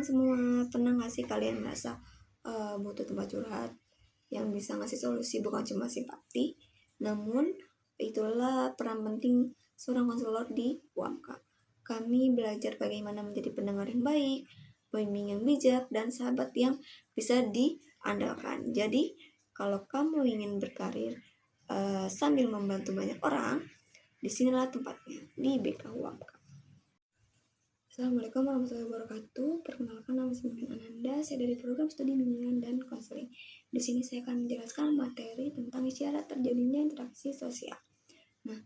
teman-teman semua, pernah gak sih kalian merasa butuh tempat curhat yang bisa ngasih solusi, bukan cuma simpati? Namun itulah peran penting seorang konselor di UAMKA. Kami belajar bagaimana menjadi pendengar yang baik, pembimbing yang bijak, dan sahabat yang bisa diandalkan. Jadi kalau kamu ingin berkarir sambil membantu banyak orang, disinilah tempatnya, di BK UAMKA. Assalamualaikum warahmatullahi wabarakatuh. Perkenalkan, nama saya Mimin Ananda. Saya dari program studi bimbingan dan konseling. Di sini saya akan menjelaskan materi tentang isyarat terjadinya interaksi sosial. Nah,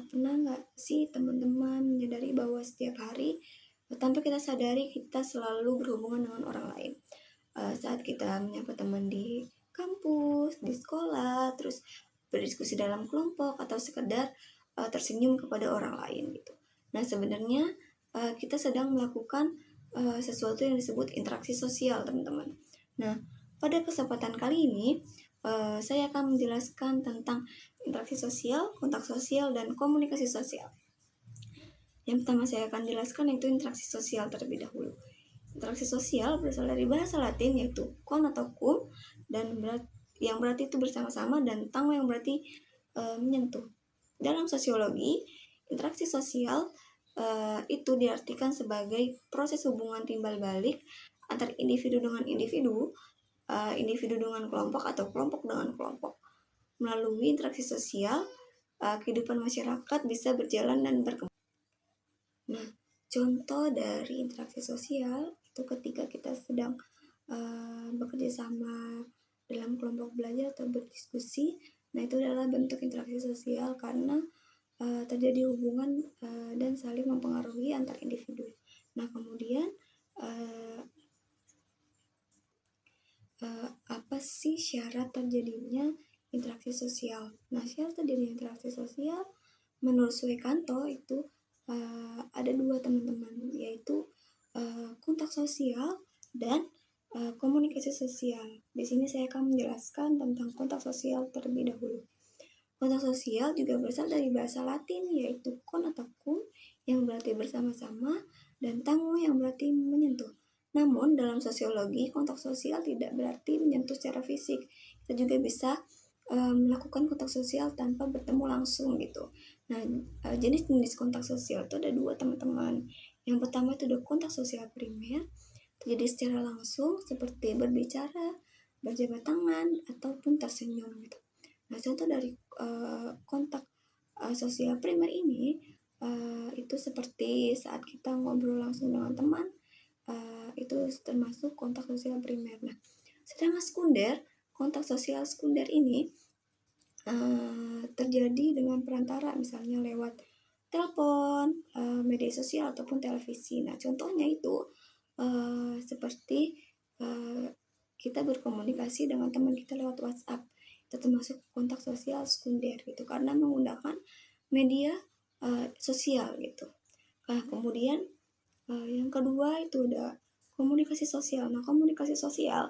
pernah nggak sih teman-teman menyadari bahwa setiap hari tanpa kita sadari kita selalu berhubungan dengan orang lain? Saat kita menyapa teman di kampus, di sekolah, terus berdiskusi dalam kelompok, atau sekedar tersenyum kepada orang lain gitu. Nah, sebenarnya kita sedang melakukan sesuatu yang disebut interaksi sosial, teman-teman. Nah, pada kesempatan kali ini saya akan menjelaskan tentang interaksi sosial, kontak sosial, dan komunikasi sosial. Yang pertama saya akan jelaskan yaitu interaksi sosial terlebih dahulu. Interaksi sosial berasal dari bahasa Latin yaitu kon atau cum, dan yang berarti itu bersama-sama, dan tango yang berarti menyentuh. Dalam sosiologi, interaksi sosial itu diartikan sebagai proses hubungan timbal balik antar individu dengan individu, individu dengan kelompok, atau kelompok dengan kelompok. Melalui interaksi sosial, kehidupan masyarakat bisa berjalan dan berkembang. Nah, contoh dari interaksi sosial itu ketika kita sedang bekerja sama dalam kelompok belajar atau berdiskusi. Nah, itu adalah bentuk interaksi sosial karena terjadi hubungan dan saling mempengaruhi antar individu. Nah, kemudian apa sih syarat terjadinya interaksi sosial? Nah, syarat terjadinya interaksi sosial menurut Suekanto itu ada dua, teman-teman, yaitu kontak sosial dan komunikasi sosial. Di sini saya akan menjelaskan tentang kontak sosial terlebih dahulu. Kontak sosial juga berasal dari bahasa Latin yaitu kon atau cum yang berarti bersama-sama, dan tango yang berarti menyentuh. Namun dalam sosiologi, kontak sosial tidak berarti menyentuh secara fisik. Kita juga bisa melakukan kontak sosial tanpa bertemu langsung gitu. Nah, jenis-jenis kontak sosial itu ada dua, teman-teman. Yang pertama itu ada kontak sosial primer, terjadi secara langsung seperti berbicara, berjabat tangan, ataupun tersenyum gitu. Nah, contoh dari kontak sosial primer ini itu seperti saat kita ngobrol langsung dengan teman, itu termasuk kontak sosial primer. Nah, sedangkan sekunder, kontak sosial sekunder ini terjadi dengan perantara, misalnya lewat telepon, media sosial, ataupun televisi. Nah, contohnya itu seperti kita berkomunikasi dengan teman kita lewat WhatsApp. Itu termasuk kontak sosial sekunder gitu, karena menggunakan media sosial gitu. Nah, kemudian yang kedua itu ada komunikasi sosial. Nah, komunikasi sosial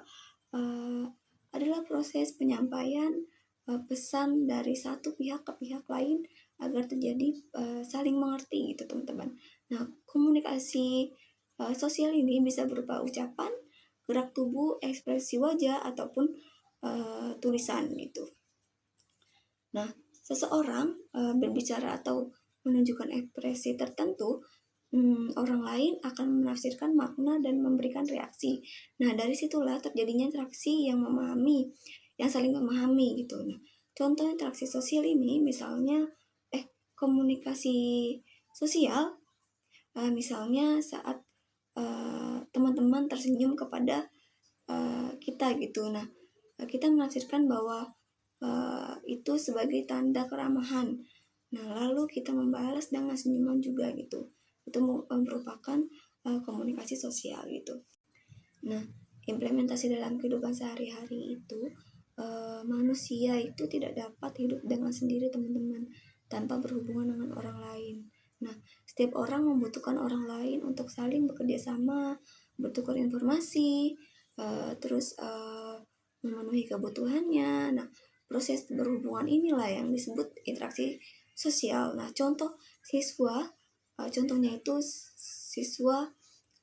adalah proses penyampaian pesan dari satu pihak ke pihak lain agar terjadi saling mengerti gitu, teman-teman. Nah, komunikasi sosial ini bisa berupa ucapan, gerak tubuh, ekspresi wajah, ataupun tulisan gitu. Nah, seseorang berbicara atau menunjukkan ekspresi tertentu, orang lain akan menafsirkan makna dan memberikan reaksi. Nah, dari situlah terjadinya interaksi yang saling memahami gitu. Nah, contoh interaksi sosial ini misalnya komunikasi sosial misalnya saat teman-teman tersenyum kepada kita gitu. Nah, kita menafsirkan bahwa itu sebagai tanda keramahan. Nah, lalu kita membalas dengan senyuman juga gitu. Itu merupakan komunikasi sosial gitu. Nah, implementasi dalam kehidupan sehari-hari itu manusia itu tidak dapat hidup dengan sendiri, teman-teman, tanpa berhubungan dengan orang lain. Nah, setiap orang membutuhkan orang lain untuk saling bekerja sama, bertukar informasi, terus memenuhi kebutuhannya. Nah, proses berhubungan inilah yang disebut interaksi sosial. Nah, contohnya itu siswa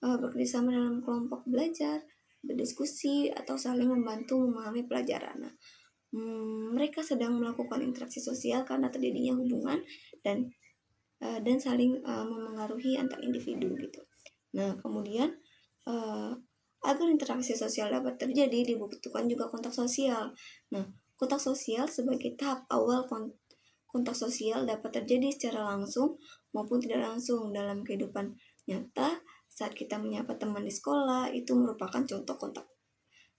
bekerjasama dalam kelompok belajar, berdiskusi, atau saling membantu memahami pelajaran. Nah, mereka sedang melakukan interaksi sosial karena terjadinya hubungan dan saling memengaruhi antar individu gitu. Nah, kemudian agar interaksi sosial dapat terjadi dibutuhkan juga kontak sosial. Nah, kontak sosial sebagai tahap awal kontak sosial dapat terjadi secara langsung maupun tidak langsung dalam kehidupan nyata. Saat kita menyapa teman di sekolah, itu merupakan contoh kontak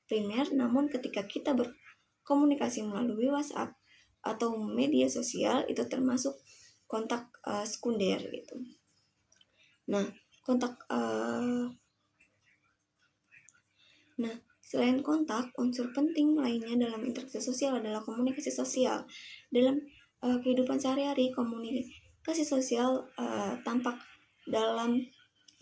primer, namun ketika kita berkomunikasi melalui WhatsApp atau media sosial, itu termasuk kontak sekunder gitu. Nah, selain kontak, unsur penting lainnya dalam interaksi sosial adalah komunikasi sosial. Dalam kehidupan sehari-hari, komunikasi sosial tampak dalam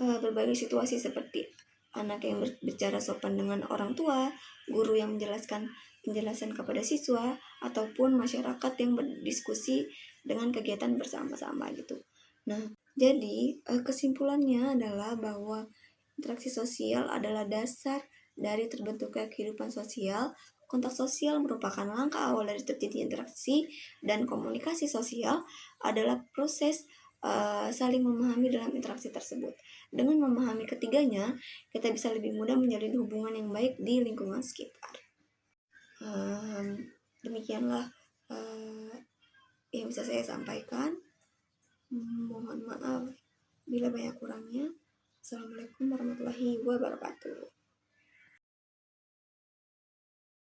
berbagai situasi seperti anak yang berbicara sopan dengan orang tua, guru yang menjelaskan penjelasan kepada siswa, ataupun masyarakat yang berdiskusi dengan kegiatan bersama-sama gitu. Nah, jadi kesimpulannya adalah bahwa interaksi sosial adalah dasar dari terbentuknya kehidupan sosial. Kontak sosial merupakan langkah awal dari terjadi interaksi, dan komunikasi sosial adalah proses saling memahami dalam interaksi tersebut. Dengan memahami ketiganya, kita bisa lebih mudah menjalin hubungan yang baik di lingkungan sekitar. Demikianlah yang bisa saya sampaikan. Mohon maaf bila banyak kurangnya. Assalamualaikum warahmatullahi wabarakatuh.